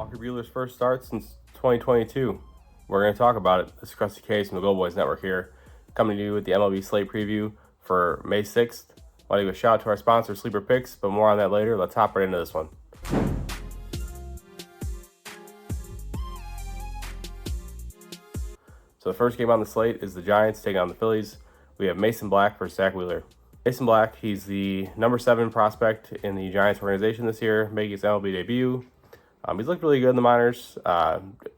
Walker Buehler's first start since 2022. We're going to talk about it. This is Krusty Case from the Go Boys Network here, coming to you with the MLB slate preview for May 6th. I want to give a shout out to our sponsor, Sleeper Picks, but more on that later. Let's hop right into this one. So the first game on the slate is the Giants taking on the Phillies. We have Mason Black versus Zach Wheeler. Mason Black, he's the number 7 prospect in the Giants organization this year, making his MLB debut. He's looked really good in the minors.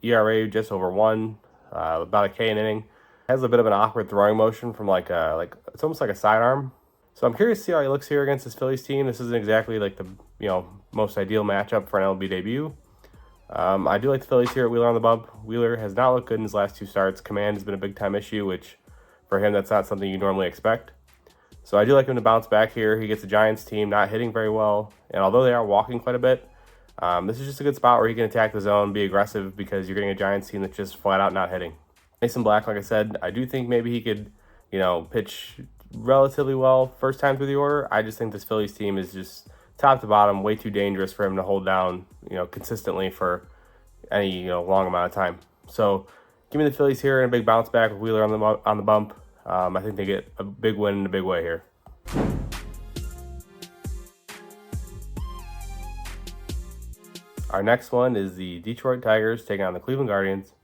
ERA just over 1, about a K an inning. Has a bit of an awkward throwing motion from it's almost like a sidearm. So I'm curious to see how he looks here against this Phillies team. This isn't exactly like the most ideal matchup for an MLB debut. I do like the Phillies here at Wheeler on the bump. Wheeler has not looked good in his last 2 starts. Command has been a big time issue, which for him that's not something you normally expect. So I do like him to bounce back here. He gets the Giants team not hitting very well, and although they are walking quite a bit, this is just a good spot where he can attack the zone, be aggressive, because you're getting a Giants team that's just flat out not hitting. Mason Black, like I said, I do think maybe he could, pitch relatively well first time through the order. I just think this Phillies team is just top to bottom way too dangerous for him to hold down, consistently for any long amount of time. So give me the Phillies here and a big bounce back with Wheeler on the bump. I think they get a big win in a big way here. Our next one is the Detroit Tigers taking on the Cleveland Guardians.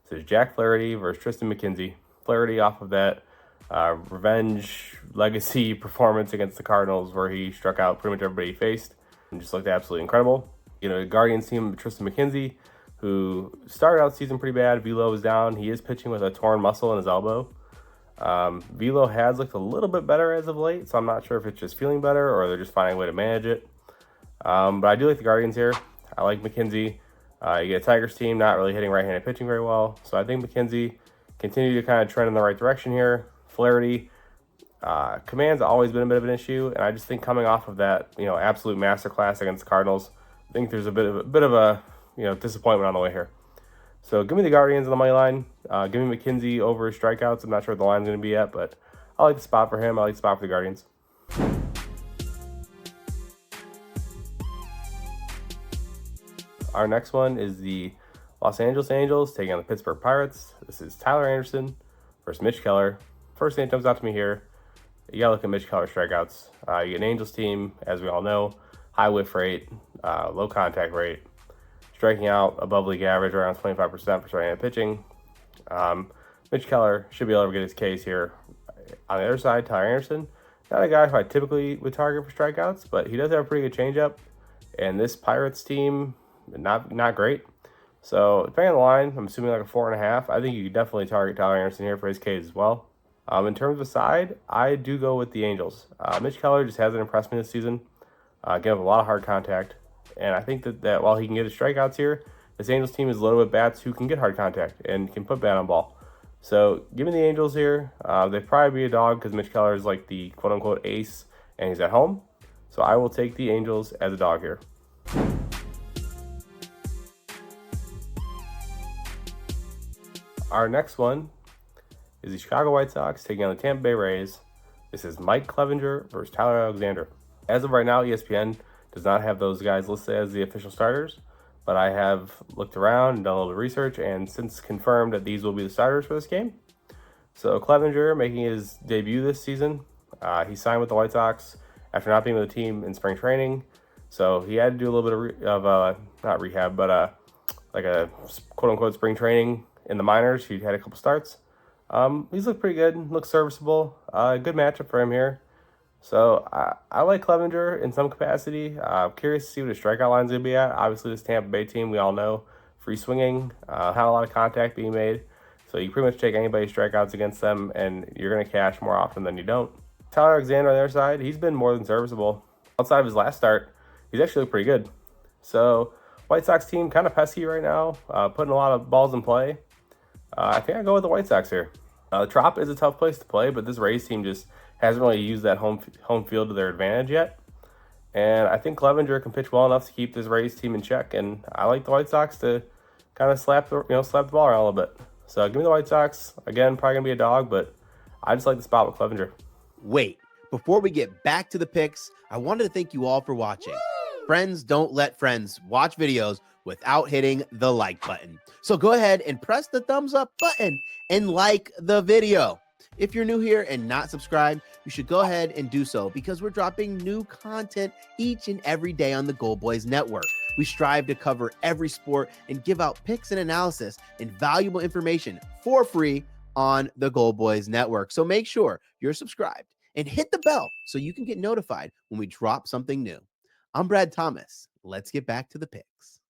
This is Jack Flaherty versus Tristan McKenzie. Flaherty off of that revenge legacy performance against the Cardinals where he struck out pretty much everybody he faced and just looked absolutely incredible. The Guardians team, Tristan McKenzie, who started out the season pretty bad. Velo was down. He is pitching with a torn muscle in his elbow. Velo has looked a little bit better as of late, so I'm not sure if it's just feeling better or they're just finding a way to manage it. But I do like the Guardians here. I like McKenzie. You get a Tigers team not really hitting right-handed pitching very well, so I think McKenzie continue to kind of trend in the right direction here. Flaherty, command's always been a bit of an issue, and I just think coming off of that, absolute masterclass against the Cardinals, I think there's a bit of a disappointment on the way here. So give me the Guardians on the money line. Give me McKenzie over his strikeouts. I'm not sure what the line's going to be at, but I like the spot for him. I like the spot for the Guardians. Our next one is the Los Angeles Angels taking on the Pittsburgh Pirates. This is Tyler Anderson versus Mitch Keller. First thing that jumps out to me here, you got to look at Mitch Keller's strikeouts. You get an Angels team, as we all know, high whiff rate, low contact rate, striking out above league average around 25% for right-handed pitching. Mitch Keller should be able to get his case here. On the other side, Tyler Anderson, not a guy who I typically would target for strikeouts, but he does have a pretty good changeup. And this Pirates team, not great. So depending on the line, I'm assuming like a 4.5. I think you could definitely target Tyler Anderson here for his case as well. In terms of side, I do go with the Angels. Mitch Keller just hasn't impressed me this season. Gave up a lot of hard contact. And I think that while he can get his strikeouts here, this Angels team is loaded with bats who can get hard contact and can put bat on ball. So give me the Angels here. They'd probably be a dog because Mitch Keller is like the quote-unquote ace and he's at home. So I will take the Angels as a dog here. Our next one is the Chicago White Sox taking on the Tampa Bay Rays. This is Mike Clevinger versus Tyler Alexander. As of right now, ESPN does not have those guys listed as the official starters, but I have looked around and done a little bit of research and since confirmed that these will be the starters for this game. So Clevinger making his debut this season. He signed with the White Sox after not being with the team in spring training. So he had to do a little bit of not rehab, but like a quote-unquote spring training in the minors. He had a couple starts. He's looked pretty good, looks serviceable. Good matchup for him here. So I like Clevinger in some capacity. Curious to see what his strikeout line's going to be at. Obviously, this Tampa Bay team, we all know, free swinging, had a lot of contact being made. So you pretty much take anybody's strikeouts against them, and you're going to cash more often than you don't. Tyler Alexander on their side, he's been more than serviceable. Outside of his last start, he's actually looked pretty good. So White Sox team kind of pesky right now, putting a lot of balls in play. I think I go with the White Sox here. The Trop is a tough place to play, but this Rays team just hasn't really used that home field to their advantage yet. And I think Clevinger can pitch well enough to keep this Rays team in check. And I like the White Sox to kind of slap the ball around a little bit. So give me the White Sox. Again, probably gonna be a dog, but I just like the spot with Clevinger. Wait, before we get back to the picks, I wanted to thank you all for watching. Friends don't let friends watch videos without hitting the like button. So go ahead and press the thumbs up button and like the video. If you're new here and not subscribed, you should go ahead and do so because we're dropping new content each and every day on the Gold Boys Network. We strive to cover every sport and give out picks and analysis and valuable information for free on the Gold Boys Network. So make sure you're subscribed and hit the bell so you can get notified when we drop something new. I'm Brad Thomas. Let's get back to the picks.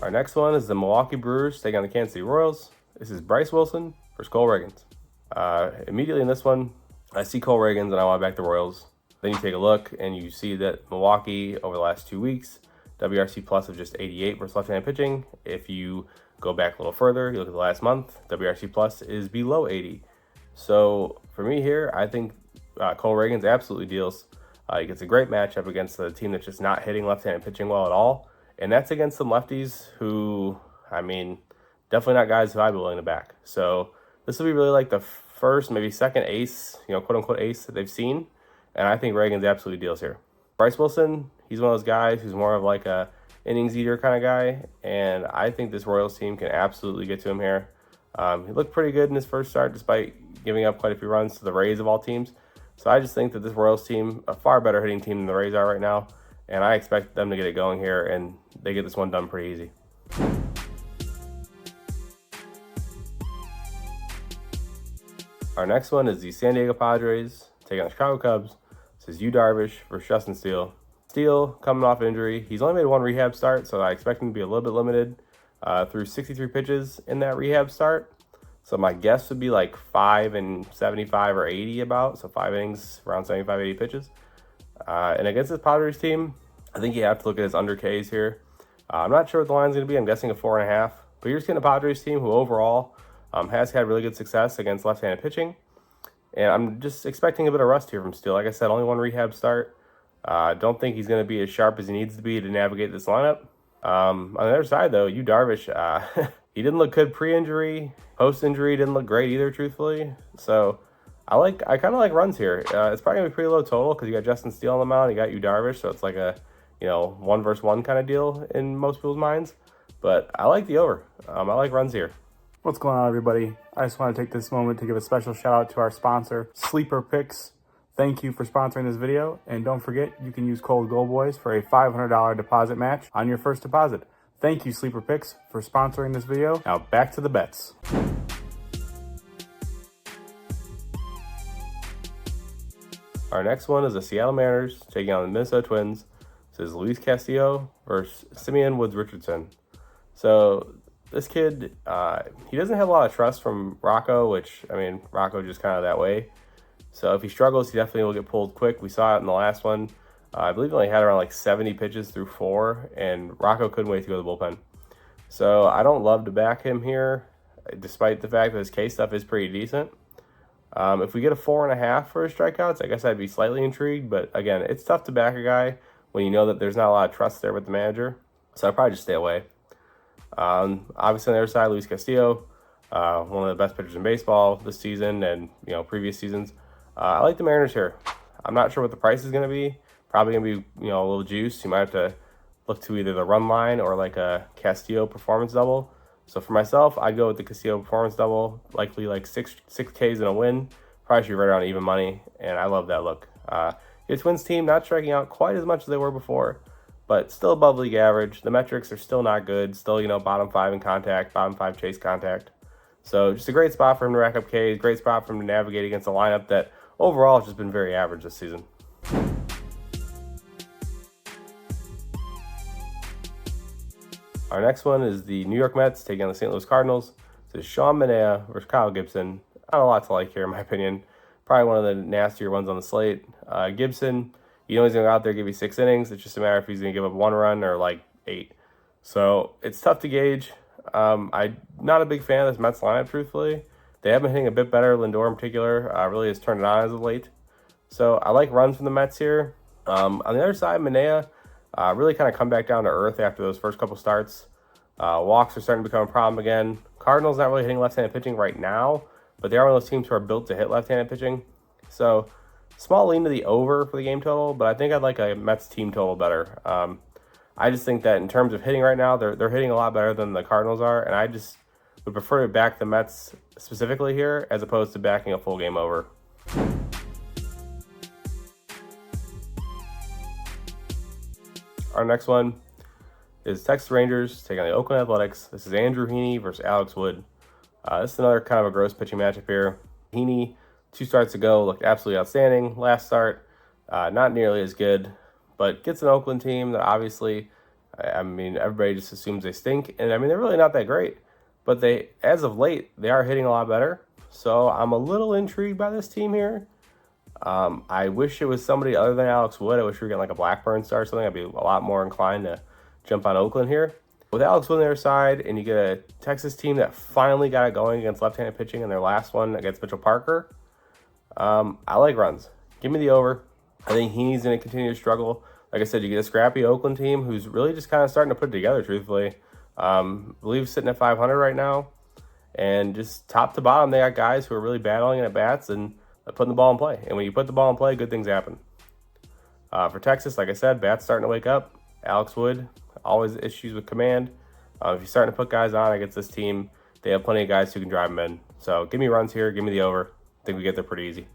Our next one is the Milwaukee Brewers taking on the Kansas City Royals. This is Bryce Wilson versus Cole Reagans. Immediately in this one, I see Cole Reagans and I want to back the Royals. Then you take a look and you see that Milwaukee over the last 2 weeks, WRC plus of just 88 versus left-handed pitching. If you go back a little further, you look at the last month, WRC plus is below 80. So for me here, I think Cole Reagans absolutely deals. He gets a great matchup against a team that's just not hitting left-handed pitching well at all. And that's against some lefties who, I mean, definitely not guys who I'd be willing to back. So this will be really like the first, maybe second ace, quote-unquote ace that they've seen. And I think Reagans absolutely deals here. Bryce Wilson, he's one of those guys who's more of like a innings eater kind of guy. And I think this Royals team can absolutely get to him here. He looked pretty good in his first start despite giving up quite a few runs to the Rays of all teams. So I just think that this Royals team, a far better hitting team than the Rays are right now. And I expect them to get it going here, and they get this one done pretty easy. Our next one is the San Diego Padres taking on the Chicago Cubs. This is Yu Darvish versus Justin Steele. Steele coming off injury. He's only made one rehab start, so I expect him to be a little bit limited through 63 pitches in that rehab start. So my guess would be like 5 and 75 or 80 about. So 5 innings, around 75, 80 pitches. And against this Padres team, I think you have to look at his under Ks here. I'm not sure what the line's going to be. I'm guessing a 4.5. But you're just getting a Padres team who overall has had really good success against left-handed pitching. And I'm just expecting a bit of rust here from Steele. Like I said, only one rehab start. Don't think he's going to be as sharp as he needs to be to navigate this lineup. On the other side, though, Yu Darvish, he didn't look good pre-injury. Post-injury didn't look great either, truthfully. So I kind of like runs here. It's probably gonna be pretty low total because you got Justin Steele on the mound, you got Yu Darvish, so it's like a 1 versus 1 kind of deal in most people's minds. But I like the over. I like runs here. What's going on, everybody? I just want to take this moment to give a special shout out to our sponsor, Sleeper Picks. Thank you for sponsoring this video, and don't forget you can use code GOLDBOYS for a $500 deposit match on your first deposit. Thank you, Sleeper Picks, for sponsoring this video. Now back to the bets. Our next one is the Seattle Mariners taking on the Minnesota Twins. This is Luis Castillo versus Simeon Woods Richardson. So this kid, he doesn't have a lot of trust from Rocco, which, I mean, Rocco just kind of that way. So if he struggles, he definitely will get pulled quick. We saw it in the last one. I believe he only had around like 70 pitches through 4, and Rocco couldn't wait to go to the bullpen. So I don't love to back him here, despite the fact that his K stuff is pretty decent. If we get a 4.5 for his strikeouts, I guess I'd be slightly intrigued. But again, it's tough to back a guy when you know that there's not a lot of trust there with the manager. So I'd probably just stay away. Obviously on the other side, Luis Castillo, one of the best pitchers in baseball this season and previous seasons. I like the Mariners here. I'm not sure what the price is going to be. Probably going to be a little juice. You might have to look to either the run line or like a Castillo performance double. So for myself, I'd go with the Castillo performance double, likely like 6 Ks in a win. Probably should be right around even money, and I love that look. The Twins team not striking out quite as much as they were before, but still above league average. The metrics are still not good. Still, bottom 5 in contact, bottom 5 chase contact. So just a great spot for him to rack up Ks, great spot for him to navigate against a lineup that overall has just been very average this season. Our next one is the New York Mets taking on the St. Louis Cardinals. This is Sean Manaea versus Kyle Gibson. Not a lot to like here, in my opinion. Probably one of the nastier ones on the slate. Gibson, he's going to go out there and give you 6 innings. It's just a matter if he's going to give up 1 run or like 8. So it's tough to gauge. I'm not a big fan of this Mets lineup, truthfully. They have been hitting a bit better. Lindor in particular really has turned it on as of late. So I like runs from the Mets here. On the other side, Manaea really kind of come back down to earth after those first couple starts. Walks are starting to become a problem again. Cardinals not really hitting left-handed pitching right now, but they are one of those teams who are built to hit left-handed pitching. So small lean to the over for the game total, but I think I'd like a Mets team total better. I just think that in terms of hitting right now, they're hitting a lot better than the Cardinals are, and I just would prefer to back the Mets specifically here as opposed to backing a full game over. Our next one is Texas Rangers taking on the Oakland Athletics. This is Andrew Heaney versus Alex Wood. This is another kind of a gross pitching matchup here. Heaney, 2 starts ago, looked absolutely outstanding. Last start, not nearly as good, but gets an Oakland team that obviously, I mean, everybody just assumes they stink. And I mean, they're really not that great, but they, as of late, they are hitting a lot better. So I'm a little intrigued by this team here. I wish it was somebody other than Alex Wood. I wish we were getting like a Blackburn start or something. I'd be a lot more inclined to jump on Oakland here. With Alex Wood on their side, and you get a Texas team that finally got it going against left-handed pitching in their last one against Mitchell Parker, I like runs. Give me the over. I think Heaney's going to continue to struggle. Like I said, you get a scrappy Oakland team who's really just kind of starting to put it together, truthfully. I believe sitting at 500 right now. And just top to bottom, they got guys who are really battling at bats and putting the ball in play. And when you put the ball in play, good things happen. For Texas, like I said, bats starting to wake up. Alex Wood, always issues with command. If you're starting to put guys on against this team, they have plenty of guys who can drive them in. So give me runs here. Give me the over. I think we get there pretty easy.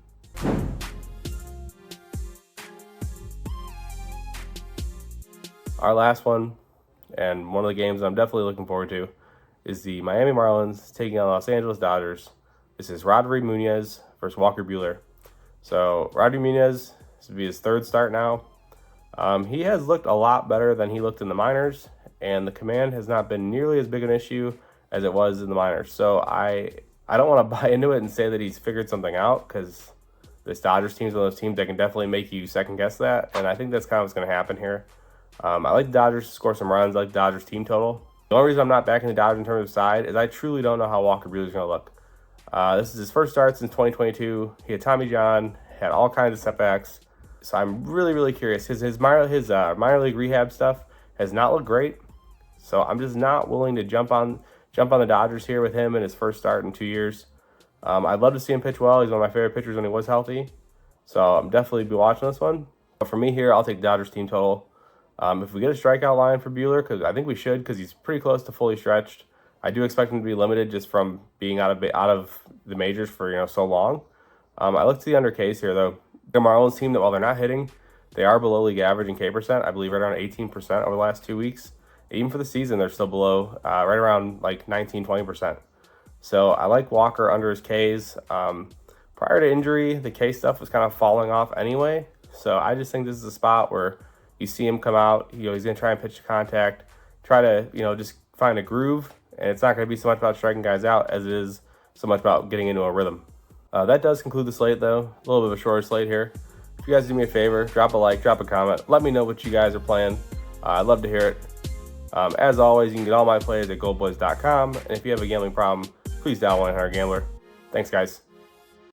Our last one, and one of the games I'm definitely looking forward to, is the Miami Marlins taking on Los Angeles Dodgers. This is Rodri Munoz versus Walker Buehler. So Rodri Munoz, this will be his 3rd start now. He has looked a lot better than he looked in the minors, and the command has not been nearly as big an issue as it was in the minors. So I don't want to buy into it and say that he's figured something out, because this Dodgers team is one of those teams that can definitely make you second guess that, and I think that's kind of what's going to happen here. I like the Dodgers to score some runs. I like the Dodgers team total. The only reason I'm not backing the Dodgers in terms of side is I truly don't know how Walker Buehler is going to look. This is his 1st start since 2022. He had Tommy John, had all kinds of setbacks. So I'm really, really curious. His minor league rehab stuff has not looked great. So I'm just not willing to jump on the Dodgers here with him in his 1st start in 2 years. I'd love to see him pitch well. He's one of my favorite pitchers when he was healthy. So I'm definitely be watching this one. But for me here, I'll take the Dodgers team total. If we get a strikeout line for Buehler, because I think we should, because he's pretty close to fully stretched. I do expect him to be limited just from being out of the majors for so long. I look to the under case here though. The Marlins team that while they're not hitting, they are below league average in K percent. I believe right around 18% over the last 2 weeks. Even for the season, they're still below, right around like 19-20%. So I like Walker under his Ks. Prior to injury, the K stuff was kind of falling off anyway. So I just think this is a spot where you see him come out. He's going to try and pitch to contact, try to just find a groove. And it's not going to be so much about striking guys out as it is so much about getting into a rhythm. That does conclude the slate, though. A little bit of a shorter slate here. If you guys do me a favor, drop a like, drop a comment. Let me know what you guys are playing. I'd love to hear it. As always, you can get all my plays at goldboys.com. And if you have a gambling problem, please dial 1-800-GAMBLER. Thanks, guys.